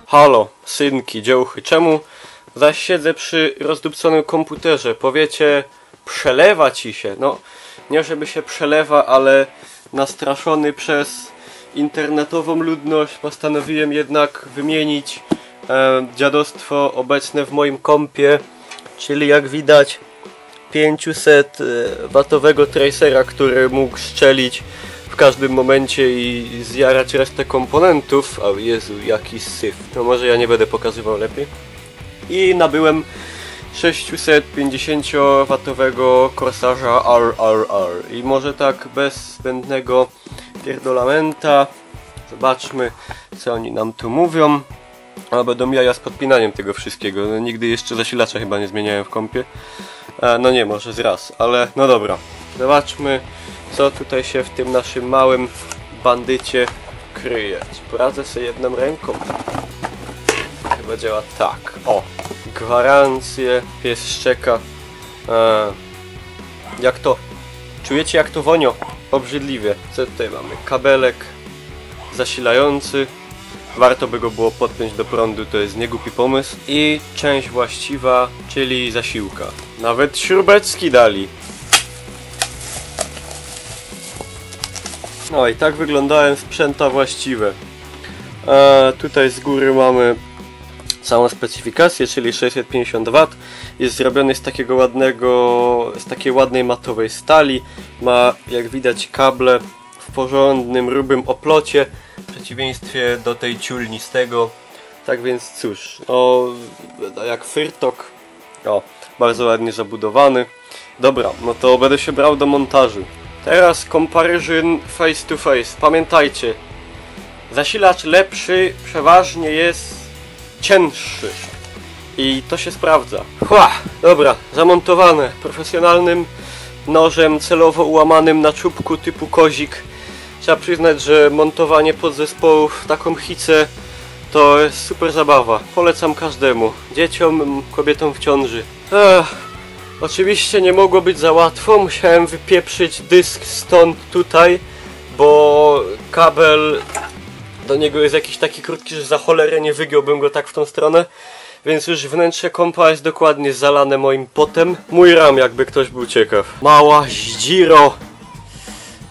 Halo, synki, dziołchy, czemu zaś siedzę przy rozdupconym komputerze? Powiecie, przelewa ci się. No, nie żeby się przelewa, ale nastraszony przez internetową ludność postanowiłem jednak wymienić dziadostwo obecne w moim kompie, czyli jak widać 500 watowego tracera, który mógł strzelić w każdym momencie i zjarać resztę komponentów. O Jezu, jaki syf. No może ja nie będę pokazywał lepiej. I nabyłem 650 watowego Corsarza RRR. I może tak bez zbędnego pierdolamenta zobaczmy, co oni nam tu mówią. A będą jaja z podpinaniem tego wszystkiego. No, nigdy jeszcze zasilacza chyba nie zmieniałem w kompie. No nie, może z raz, ale no dobra. Zobaczmy, co tutaj się w tym naszym małym bandycie kryje. Poradzę sobie jedną ręką. Chyba działa tak. O! Gwarancje, pies szczeka. Jak to? Czujecie jak to wonio? Obrzydliwie. Co tutaj mamy? Kabelek zasilający. Warto by go było podpiąć do prądu, to jest niegłupi pomysł. I część właściwa, czyli zasiłka. Nawet śrubeczki dali. No i tak wyglądają sprzęta właściwe. Tutaj z góry mamy całą specyfikację, czyli 650 W. Jest zrobiony z takiej ładnej matowej stali. Ma, jak widać, kable w porządnym, grubym oplocie. W przeciwieństwie do tej ciulni z tego. Tak więc cóż, jak fyrtok. O, bardzo ładnie zabudowany. Dobra, no to będę się brał do montażu. Teraz comparison face to face. Pamiętajcie, zasilacz lepszy przeważnie jest cięższy. I to się sprawdza. Dobra, zamontowane profesjonalnym nożem celowo ułamanym na czubku typu kozik. Trzeba przyznać, że montowanie podzespołów w taką chicę to jest super zabawa. Polecam każdemu. Dzieciom, kobietom w ciąży. Oczywiście nie mogło być za łatwo. Musiałem wypieprzyć dysk stąd tutaj, bo kabel do niego jest jakiś taki krótki, że za cholerę nie wygiąłbym go tak w tą stronę. Więc już wnętrze kompa jest dokładnie zalane moim potem. Mój RAM, jakby ktoś był ciekaw. Mała zdziro.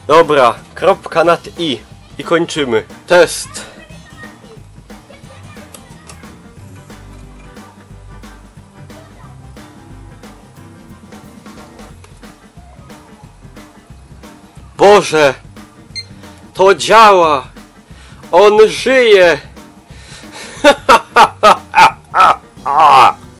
Dobra, kropka nad i. I kończymy. Test. Boże! To działa! On żyje!